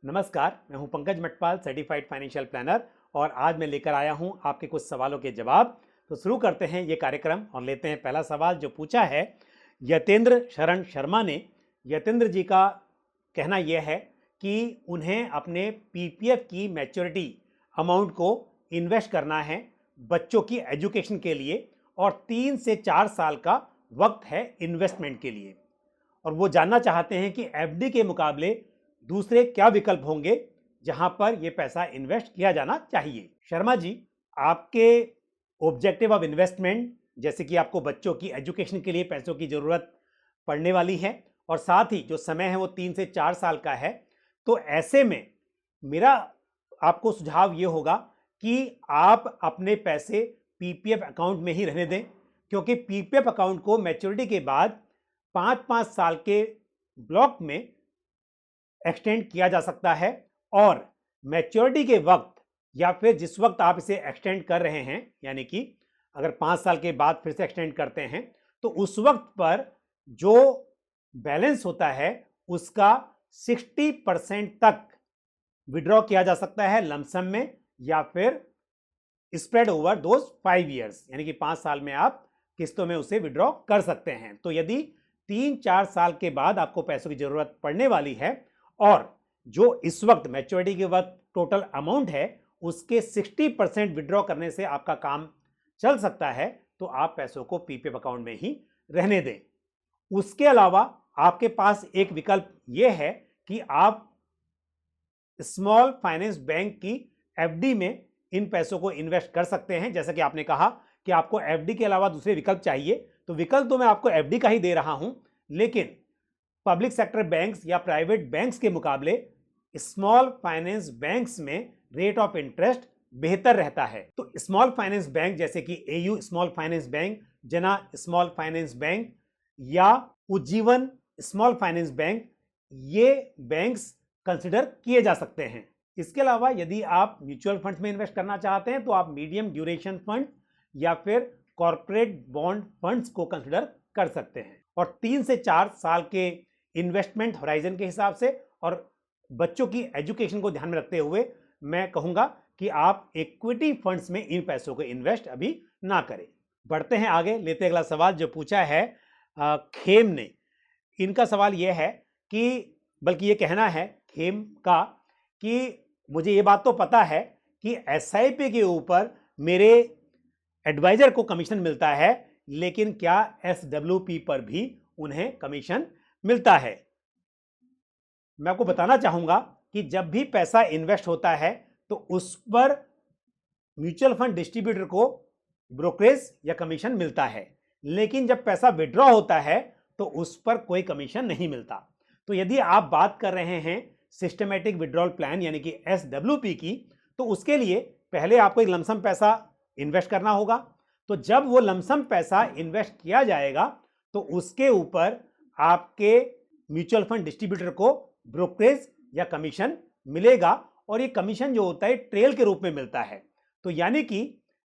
नमस्कार, मैं हूं Pankaj Matpal, certified financial planner और आज मैं लेकर आया हूं आपके कुछ सवालों के जवाब। तो शुरू करते हैं ये कार्यक्रम और लेते हैं पहला सवाल जो पूछा है यतेंद्र शरण शर्मा ने। यतेंद्र जी का कहना यह है कि उन्हें अपने पीपीएफ की मैच्योरिटी अमाउंट को इन्वेस्ट करना है बच्चों की एजुकेशन के लिए और 3 से 4 साल का वक्त है इन्वेस्टमेंट के लिए। और वो जानना चाहते हैं कि एफडी के मुकाबले दूसरे क्या विकल्प होंगे जहां पर यह पैसा इन्वेस्ट किया जाना चाहिए। शर्मा जी, आपके ऑब्जेक्टिव ऑफ इन्वेस्टमेंट जैसे कि आपको बच्चों की एजुकेशन के लिए पैसों की जरूरत पड़ने वाली है और साथ ही जो समय है वो 3 से 4 साल का है। तो ऐसे में मेरा आपको सुझाव ये होगा कि आप अपने पैसे पीपीएफ अकाउंट में ही रहने दें, क्योंकि पीपीएफ अकाउंट को मैच्योरिटी के बाद 5-5 साल के ब्लॉक में एक्सटेंड किया जा सकता है और मैच्योरिटी के वक्त या फिर जिस वक्त आप इसे एक्सटेंड कर रहे हैं, यानी कि अगर 5 साल के बाद फिर से एक्सटेंड करते हैं तो उस वक्त पर जो बैलेंस होता है उसका 60% तक विड्रॉ किया जा सकता है लमसम में या फिर स्प्रेड ओवर दोज 5 ईयर्स, यानी कि 5 साल में आप किस्तों में उसे विड्रॉ कर सकते हैं। तो यदि 3-4 साल के बाद आपको पैसों की जरूरत पड़ने वाली है और जो इस वक्त मैच्योरिटी के वक्त टोटल अमाउंट है उसके 60% विड्रॉ करने से आपका काम चल सकता है, तो आप पैसों को पीपीएफ अकाउंट में ही रहने दें। उसके अलावा आपके पास एक विकल्प यह है कि आप स्मॉल फाइनेंस बैंक की एफडी में इन पैसों को इन्वेस्ट कर सकते हैं। जैसा कि आपने कहा कि आपको एफडी के अलावा दूसरे विकल्प चाहिए, तो विकल्प तो मैं आपको एफडी का ही दे रहा हूं, लेकिन पब्लिक सेक्टर बैंक्स या प्राइवेट बैंक्स के मुकाबले स्मॉल फाइनेंस बैंक्स में रेट ऑफ इंटरेस्ट बेहतर रहता है। तो स्मॉल फाइनेंस बैंक जैसे कि एयू स्मॉल फाइनेंस बैंक, जना स्मॉल फाइनेंस बैंक या उज्जीवन स्मॉल फाइनेंस बैंक, ये बैंक्स कंसिडर किए जा सकते हैं। इसके अलावा यदि आप म्यूचुअल फंड्स में इन्वेस्ट करना चाहते हैं तो आप मीडियम ड्यूरेशन फंड या फिर कॉर्पोरेट बॉन्ड फंड्स को कंसिडर कर सकते हैं। और 3 से 4 साल के इन्वेस्टमेंट होराइजन के हिसाब से और बच्चों की एजुकेशन को ध्यान में रखते हुए मैं कहूंगा कि आप इक्विटी फंड्स में इन पैसों को इन्वेस्ट अभी ना करें। बढ़ते हैं आगे, लेते अगला सवाल जो पूछा है खेम ने। इनका सवाल यह है कि, बल्कि ये कहना है खेम का कि मुझे ये बात तो पता है कि एसआईपी के ऊपर मेरे एडवाइजर को कमीशन मिलता है, लेकिन क्या एसडब्ल्यूपी पर भी उन्हें कमीशन मिलता है? मैं आपको बताना चाहूंगा कि जब भी पैसा इन्वेस्ट होता है तो उस पर म्यूचुअल फंड डिस्ट्रीब्यूटर को ब्रोकरेज या कमीशन मिलता है, लेकिन जब पैसा विड्रॉ होता है तो उस पर कोई कमीशन नहीं मिलता। तो यदि आप बात कर रहे हैं सिस्टमैटिक विड्रॉल प्लान यानी कि एसडब्ल्यूपी की, तो उसके लिए पहले आपको एक लमसम पैसा इन्वेस्ट करना होगा। तो जब वो लमसम पैसा इन्वेस्ट किया जाएगा तो उसके ऊपर आपके म्यूचुअल फंड डिस्ट्रीब्यूटर को ब्रोकरेज या कमीशन मिलेगा और ये कमीशन जो होता है ट्रेल के रूप में मिलता है। तो यानी कि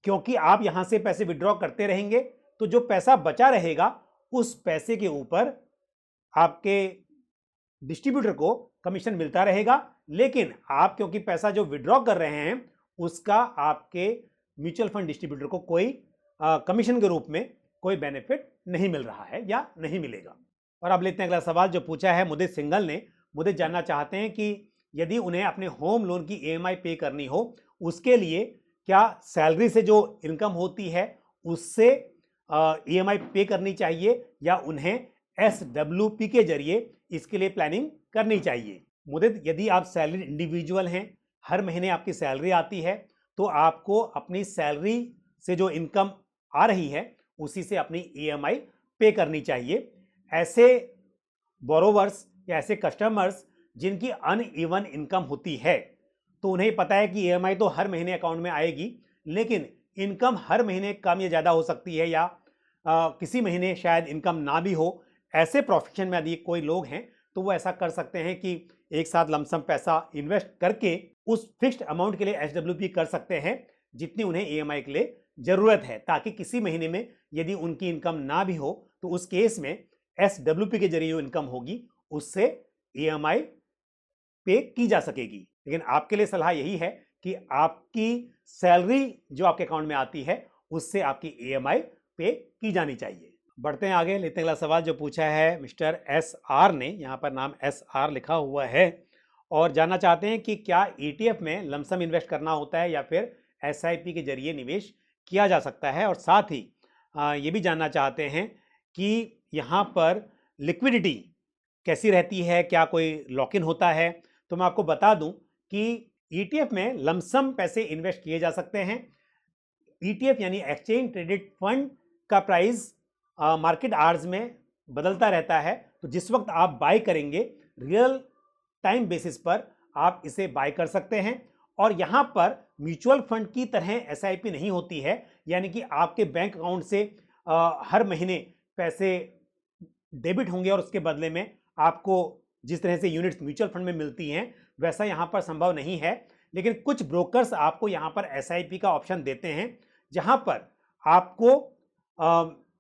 क्योंकि आप यहां से पैसे विड्रॉ करते रहेंगे तो जो पैसा बचा रहेगा उस पैसे के ऊपर आपके डिस्ट्रीब्यूटर को कमीशन मिलता रहेगा, लेकिन आप क्योंकि पैसा जो विड्रॉ कर रहे हैं उसका आपके म्यूचुअल फंड डिस्ट्रीब्यूटर को कोई कमीशन के रूप में कोई बेनिफिट नहीं मिल रहा है या नहीं मिलेगा। और अब लेते हैं अगला सवाल जो पूछा है मुदित सिंगल ने। मुदित जानना चाहते हैं कि यदि उन्हें अपने होम लोन की ईएमआई पे करनी हो, उसके लिए क्या सैलरी से जो इनकम होती है उससे ईएमआई पे करनी चाहिए या उन्हें एसडब्ल्यूपी के जरिए इसके लिए प्लानिंग करनी चाहिए। मुदित, यदि आप सैलरी इंडिविजुअल हैं, हर महीने आपकी सैलरी आती है, तो आपको अपनी सैलरी से जो इनकम आ रही है उसी से अपनी ईएमआई पे करनी चाहिए। ऐसे बोरोवर्स या ऐसे कस्टमर्स जिनकी अनइवन इनकम होती है तो उन्हें पता है कि ईएमआई तो हर महीने अकाउंट में आएगी, लेकिन इनकम हर महीने कम या ज़्यादा हो सकती है या किसी महीने शायद इनकम ना भी हो। ऐसे प्रोफेशन में यदि कोई लोग हैं तो वो ऐसा कर सकते हैं कि एक साथ लमसम पैसा इन्वेस्ट करके उस फिक्स्ड अमाउंट के लिए एसडब्ल्यूपी कर सकते हैं जितनी उन्हें ईएमआई के लिए जरूरत है, ताकि किसी महीने में यदि उनकी इनकम ना भी हो तो उस केस में एसडब्ल्यूपी के जरिए जो इनकम होगी उससे ईएमआई पे की जा सकेगी। लेकिन आपके लिए सलाह यही है कि आपकी सैलरी जो आपके अकाउंट में आती है उससे आपकी EMI पे की जानी चाहिए। बढ़ते हैं आगे, लेते हैं अगला सवाल जो पूछा है मिस्टर SR ने। यहाँ पर नाम SR लिखा हुआ है और जानना चाहते हैं कि क्या ETF में लमसम इन्वेस्ट करना होता है या फिर SIP के जरिए निवेश किया जा सकता है, और साथ ही ये भी जानना चाहते हैं कि यहाँ पर लिक्विडिटी कैसी रहती है, क्या कोई लॉक इन होता है। तो मैं आपको बता दूं कि ETF में लमसम पैसे इन्वेस्ट किए जा सकते हैं। ETF यानी एक्सचेंज ट्रेडेड फंड का प्राइस मार्केट आवर्स में बदलता रहता है, तो जिस वक्त आप बाय करेंगे रियल टाइम बेसिस पर आप इसे बाय कर सकते हैं। और यहाँ पर म्यूचुअल फंड की तरह SIP नहीं होती है, यानी कि आपके बैंक अकाउंट से हर महीने पैसे डेबिट होंगे और उसके बदले में आपको जिस तरह से यूनिट्स म्यूचुअल फंड में मिलती हैं वैसा यहाँ पर संभव नहीं है। लेकिन कुछ ब्रोकर्स आपको यहाँ पर SIP का ऑप्शन देते हैं, जहाँ पर आपको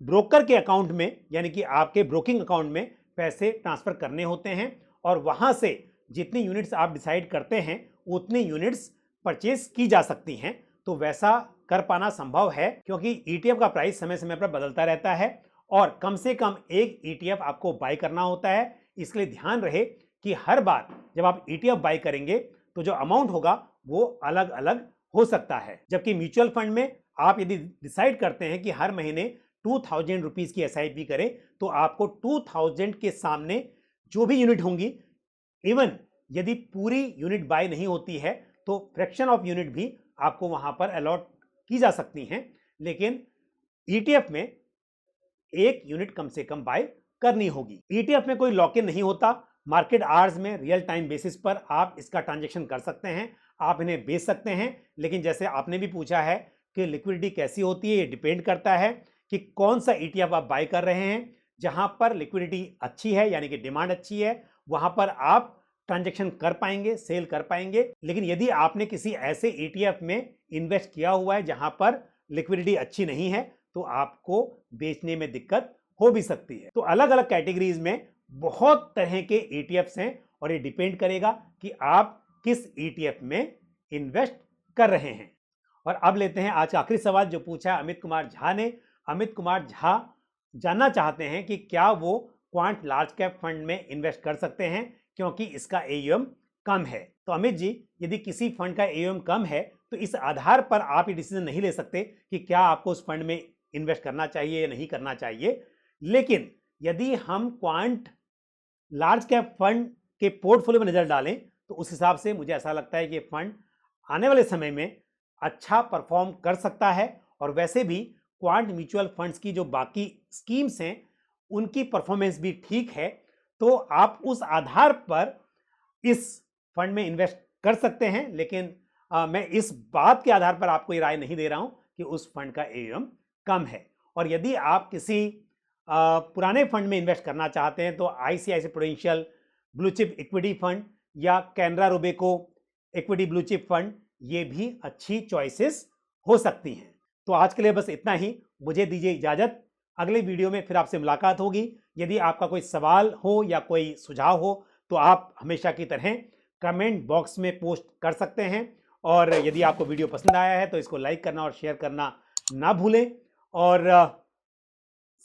ब्रोकर के अकाउंट में यानी कि आपके ब्रोकिंग अकाउंट में पैसे ट्रांसफर करने होते हैं और वहाँ से जितनी यूनिट्स आप डिसाइड करते हैं उतनी यूनिट्स परचेज की जा सकती हैं। तो वैसा कर पाना संभव है क्योंकि ETF का प्राइस समय समय पर बदलता रहता है और कम से कम एक ETF आपको बाय करना होता है। इसलिए ध्यान रहे कि हर बार जब आप ETF बाय करेंगे तो जो अमाउंट होगा वो अलग अलग हो सकता है। जबकि म्यूचुअल फंड में आप यदि डिसाइड करते हैं कि हर महीने 2000 रुपीज की SIP करें तो आपको 2000 के सामने जो भी यूनिट होंगी, इवन यदि पूरी यूनिट बाय नहीं होती है तो फ्रैक्शन ऑफ यूनिट भी आपको वहां पर अलॉट की जा सकती हैं। लेकिन ETF में एक यूनिट कम से कम बाय करनी होगी। ETF में कोई लॉक इन नहीं होता, मार्केट आवर्स में रियल टाइम बेसिस पर आप इसका ट्रांजैक्शन कर सकते हैं, आप इन्हें बेच सकते हैं। लेकिन जैसे आपने भी पूछा है कि लिक्विडिटी कैसी होती है, ये डिपेंड करता है कि कौन सा ETF आप बाय कर रहे हैं। जहां पर लिक्विडिटी अच्छी है यानी कि डिमांड अच्छी है वहां पर आप ट्रांजैक्शन कर पाएंगे, सेल कर पाएंगे। लेकिन यदि आपने किसी ऐसे ETF में इन्वेस्ट किया हुआ है जहां पर लिक्विडिटी अच्छी नहीं है तो आपको बेचने में दिक्कत हो भी सकती है। तो अलग अलग कैटेगरीज में बहुत तरह के ETFs हैं और ये डिपेंड करेगा कि आप किस ETF में इन्वेस्ट कर रहे हैं। और अब लेते हैं आज का आखिरी सवाल जो पूछा है अमित कुमार झा ने। अमित कुमार झा जानना चाहते हैं कि क्या वो क्वांट लार्ज कैप फंड में इन्वेस्ट कर सकते हैं क्योंकि इसका AUM कम है। तो अमित जी, यदि किसी फंड का AUM कम है तो इस आधार पर आप ये डिसीजन नहीं ले सकते कि क्या आपको उस फंड में इन्वेस्ट करना चाहिए या नहीं करना चाहिए। लेकिन यदि हम क्वांट लार्ज कैप फंड के पोर्टफोलियो में नजर डालें तो उस हिसाब से मुझे ऐसा लगता है कि फंड आने वाले समय में अच्छा परफॉर्म कर सकता है। और वैसे भी क्वांट म्यूचुअल फंड्स की जो बाकी स्कीम्स हैं उनकी परफॉर्मेंस भी ठीक है, तो आप उस आधार पर इस फंड में इन्वेस्ट कर सकते हैं। लेकिन मैं इस बात के आधार पर आपको ये राय नहीं दे रहा हूं कि उस फंड का AUM कम है। और यदि आप किसी पुराने फंड में इन्वेस्ट करना चाहते हैं तो ICICI Prudential blue chip equity fund या Canara Robeco equity blue chip fund ये भी अच्छी चॉइसेस हो सकती हैं। तो आज के लिए बस इतना ही, मुझे दीजिए इजाजत। अगले वीडियो में फिर आपसे मुलाकात होगी। यदि आपका कोई सवाल हो या कोई सुझाव हो तो आप हमेशा की तरह कमेंट बॉक्स में पोस्ट कर सकते हैं। और यदि आपको वीडियो पसंद आया है तो इसको लाइक करना और शेयर करना ना भूलें। और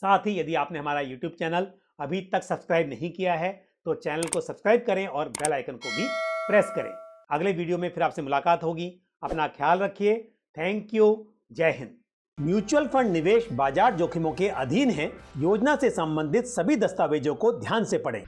साथ ही यदि आपने हमारा YouTube चैनल अभी तक सब्सक्राइब नहीं किया है तो चैनल को सब्सक्राइब करें और बेल आइकन को भी प्रेस करें। अगले वीडियो में फिर आपसे मुलाकात होगी। अपना ख्याल रखिए। Thank you. जय हिंद। म्यूचुअल फंड निवेश बाजार जोखिमों के अधीन है। योजना से संबंधित सभी दस्तावेजों को ध्यान से पढ़ें।